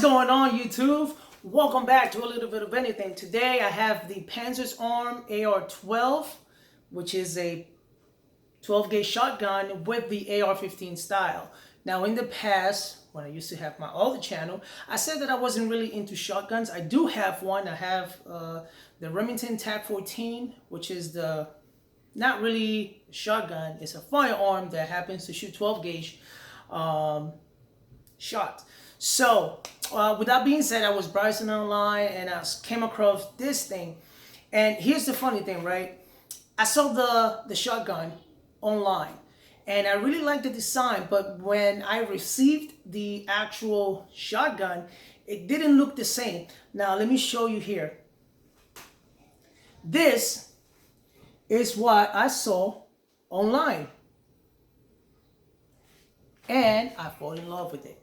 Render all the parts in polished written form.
going on, YouTube? Welcome back to a little bit of anything. Today I have the Panzer's Arm AR12, which is a 12 gauge shotgun with the AR15 style. Now in the past, when I used to have my other channel, I said that I wasn't really into shotguns. I do have one. I have the Remington TAC 14, which is the not really a shotgun. It's a firearm that happens to shoot 12 gauge shot. So with that being said, I was browsing online and I came across this thing. And here's the funny thing, right? I saw the shotgun online and I really liked the design, but when I received the actual shotgun, it didn't look the same. Now let me show you here. This is what I saw online and I fell in love with it.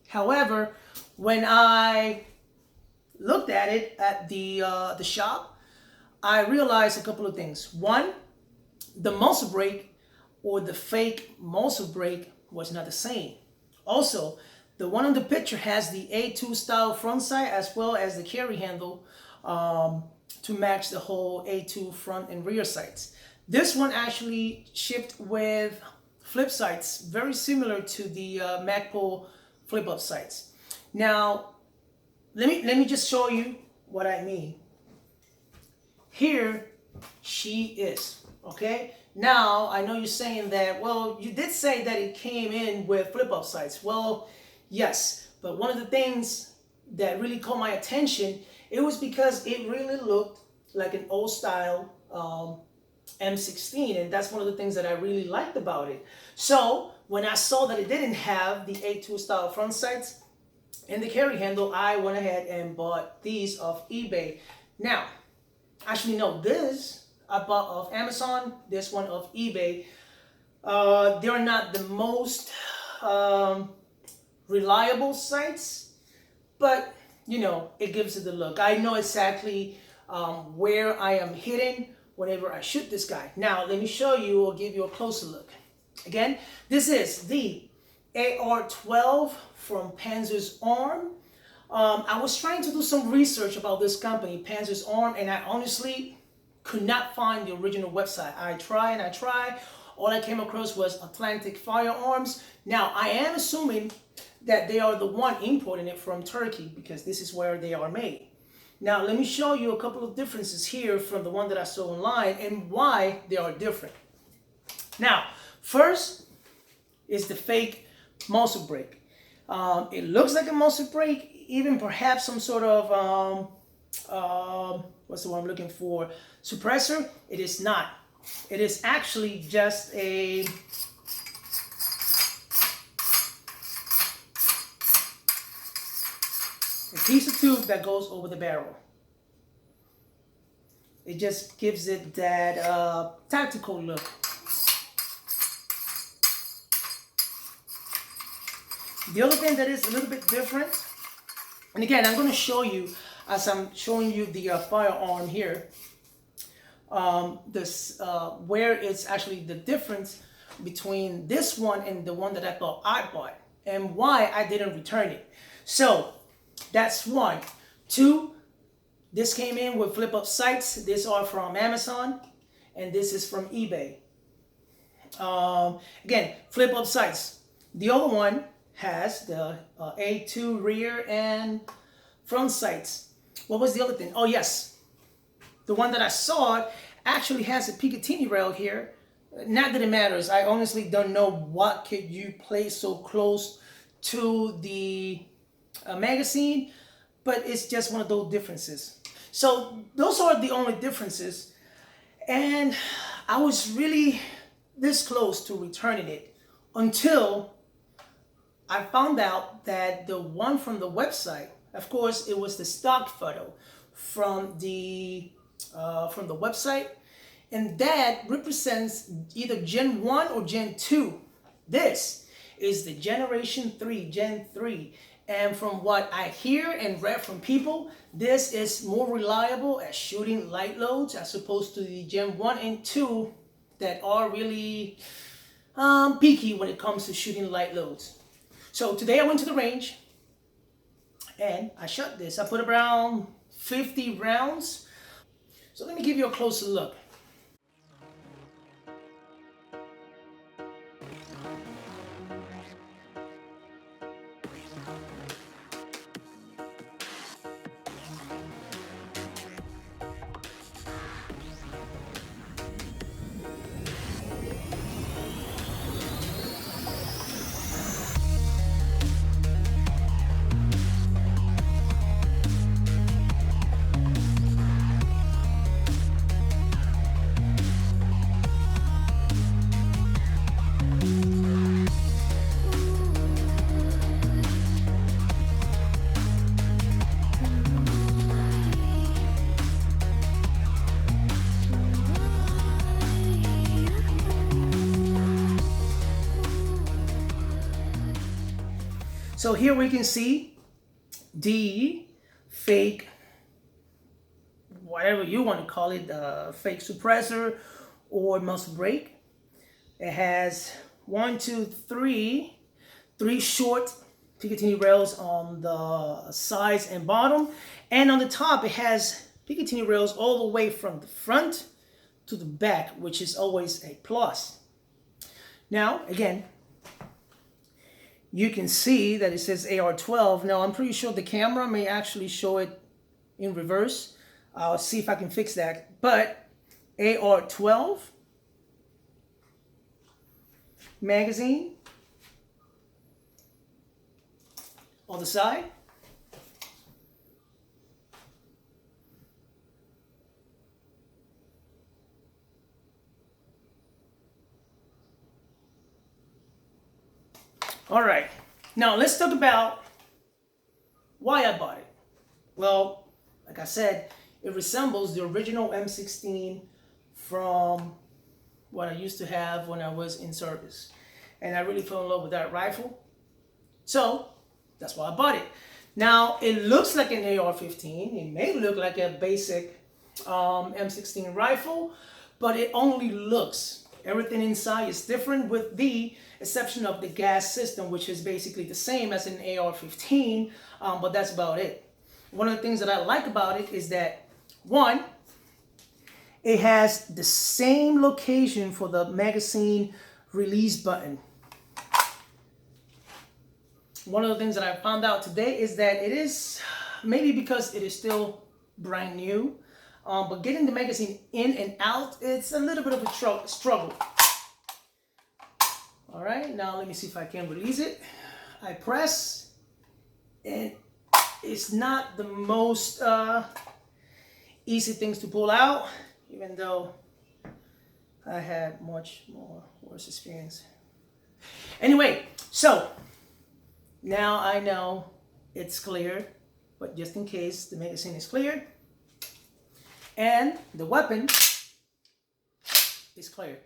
However, when I looked at it at the shop, I realized a couple of things. One, the muzzle brake or the fake muzzle brake was not the same. Also, the one on the picture has the A2 style front sight as well as the carry handle to match the whole A2 front and rear sights. This one actually shipped with flip sights, very similar to the Magpul flip-up sights. Now, let me just show you what I mean. Here she is, okay? Now, I know you're saying that, well, you did say that it came in with flip-up sights. Well, yes, but one of the things that really caught my attention, it was because it really looked like an old style M16, and that's one of the things that I really liked about it. So when I saw that it didn't have the A2 style front sights and the carry handle, I went ahead and bought these off eBay. Now, actually no, this I bought off Amazon, this one off eBay. They're not the most reliable sites, but you know, it gives it the look. I know exactly where I am hitting whenever I shoot this guy. Now, let me show you or give you a closer look. Again, this is the AR12 from Panzer's Arm. I was trying to do some research about this company, Panzer's Arm, and I honestly could not find the original website. I tried and I tried. All I came across was Atlantic Firearms. Now, I am assuming that they are the one importing it from Turkey because this is where they are made. Now, let me show you a couple of differences here from the one that I saw online and why they are different. Now, first is the fake muzzle brake. It looks like a muzzle brake, even perhaps some sort of, what's the one I'm looking for? Suppressor. It is not. It is actually just a piece of tube that goes over the barrel. It just gives it that tactical look. The other thing that is a little bit different, and again, I'm going to show you as I'm showing you the firearm here, where it's actually the difference between this one and the one that I thought I bought and why I didn't return it. So that's one. Two, this came in with flip-up sights. These are from Amazon and this is from eBay. Again, flip-up sights. The other one has the A2 rear and front sights. What was the other thing? Oh yes, the one that I saw actually has a Picatinny rail here. Not that it matters. I honestly don't know what could you place so close to the magazine, but it's just one of those differences. So those are the only differences, and I was really this close to returning it until I found out that the one from the website, of course, it was the stock photo from the website, and that represents either Gen 1 or Gen 2. This is the Generation 3, Gen 3. And from what I hear and read from people, this is more reliable at shooting light loads as opposed to the Gen 1 and 2 that are really peaky when it comes to shooting light loads. So today I went to the range And I shot this. I put around 50 rounds. So let me give you a closer look. So here we can see the fake, whatever you want to call it, fake suppressor or muzzle brake. It has three short Picatinny rails on the sides and bottom, and on the top it has Picatinny rails all the way from the front to the back, which is always a plus. Now, again, you can see that it says AR12. Now, I'm pretty sure the camera may actually show it in reverse. I'll see if I can fix that. But AR12 magazine on the side. All right, now let's talk about why I bought it. Well, like I said, it resembles the original M16 from what I used to have when I was in service. And I really fell in love with that rifle. So that's why I bought it. Now, it looks like an AR-15. It may look like a basic M16 rifle, but it only looks. Everything inside is different with the exception of the gas system, which is basically the same as an AR-15, but that's about it. One of the things that I like about it is that, one, it has the same location for the magazine release button. One of the things that I found out today is that it is, maybe because it is still brand new, but getting the magazine in and out, it's a little bit of a struggle. All right, now let me see if I can release it. I press, and it's not the most easy things to pull out, even though I had much more worse experience. Anyway, so now I know it's clear, but just in case the magazine is cleared, and the weapon is cleared.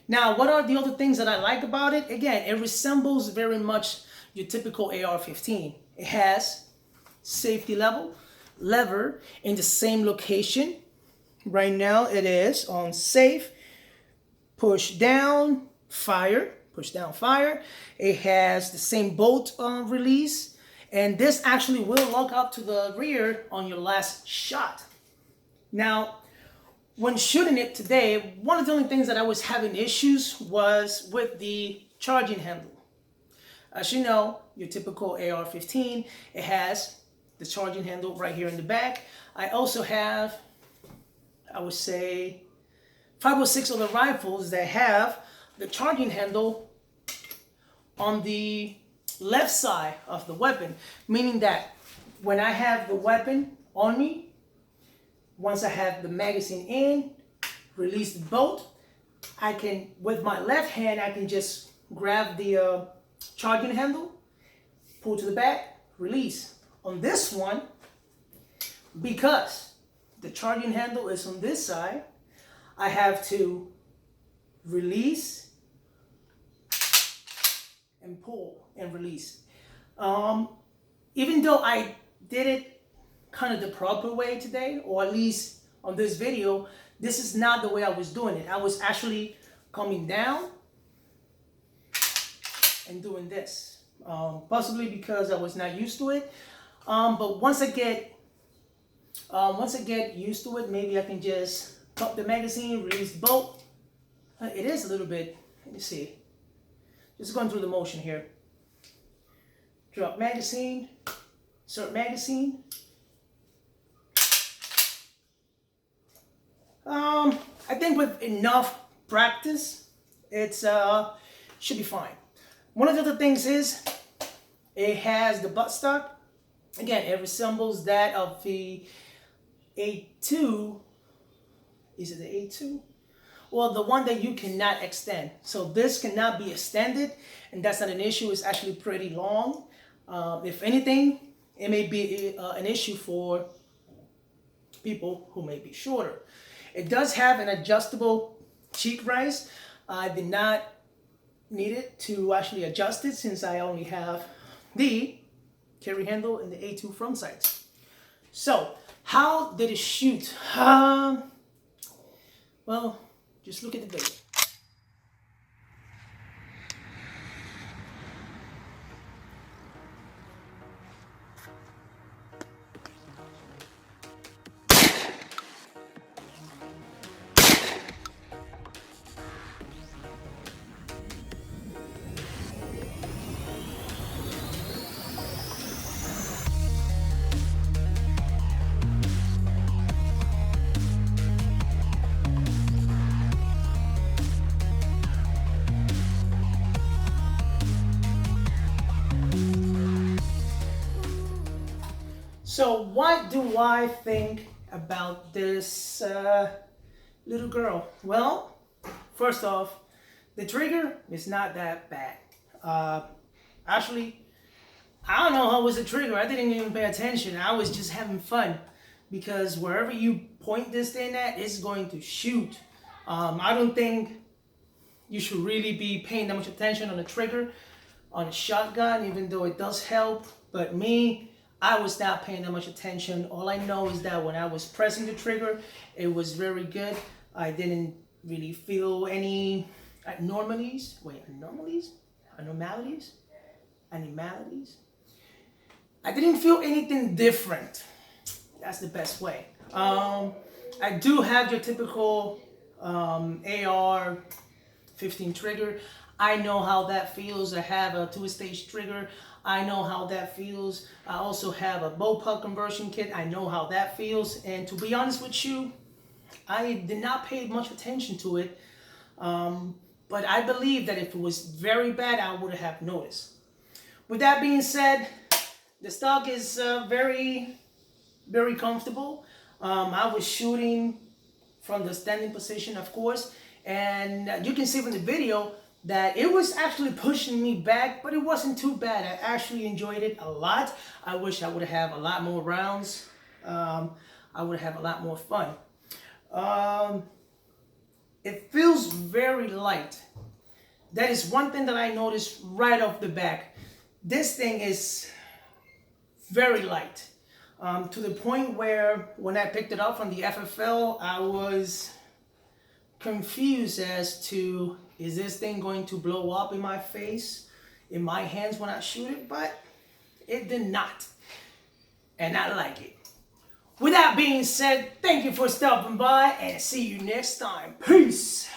Now, what are the other things that I like about it? Again, it resembles very much your typical AR-15. It has safety lever in the same location. Right now it is on safe, push down, fire. It has the same bolt release, and this actually will lock up to the rear on your last shot. Now, when shooting it today, one of the only things that I was having issues was with the charging handle. As you know, your typical AR-15, it has the charging handle right here in the back. I also have, I would say, 5 or 6 other rifles that have the charging handle on the left side of the weapon, meaning that when I have the weapon on me, once I have the magazine in, release the bolt, I can, with my left hand, I can just grab the charging handle, pull to the back, release. On this one, because the charging handle is on this side, I have to release and pull and release. Even though I did it kind of the proper way today, or at least on this video, this is not the way I was doing it. I was actually coming down and doing this. Possibly because I was not used to it. But once I get used to it, maybe I can just pop the magazine, release the bolt. It is a little bit, let me see. Just going through the motion here. Drop magazine, insert magazine. I think with enough practice, it's should be fine. One of the other things is it has the buttstock. Again, it resembles that of the A2. Is it the A2? Well, the one that you cannot extend. So this cannot be extended, and that's not an issue. It's actually pretty long. If anything, it may be an issue for people who may be shorter. It does have an adjustable cheek rise. I did not need it to actually adjust it since I only have the carry handle and the A2 front sights. So, how did it shoot? Well, just look at the video. So what do I think about this little girl? Well, first off, the trigger is not that bad. Actually, I don't know how was the trigger. I didn't even pay attention. I was just having fun because wherever you point this thing at, it's going to shoot. I don't think you should really be paying that much attention on the trigger on a shotgun, even though it does help. But me, I was not paying that much attention. All I know is that when I was pressing the trigger, it was very good. I didn't really feel any anomalies. Wait, anomalies? Anomalies? Animalities? I didn't feel anything different. That's the best way. I do have your typical AR-15 trigger. I know how that feels. I have a two-stage trigger. I know how that feels. I also have a bullpup conversion kit. I know how that feels. And to be honest with you, I did not pay much attention to it. But I believe that if it was very bad, I would have noticed. With that being said, the stock is very, very comfortable. I was shooting from the standing position, of course. And you can see from the video that it was actually pushing me back, but it wasn't too bad. I actually enjoyed it a lot. I wish I would have a lot more rounds. I would have a lot more fun. It feels very light. That is one thing that I noticed right off the back. This thing is very light. To the point where when I picked it up from the FFL, I was confused as to, is this thing going to blow up in my face, in my hands when I shoot it? But it did not. And I like it. With that being said, thank you for stopping by and see you next time. Peace.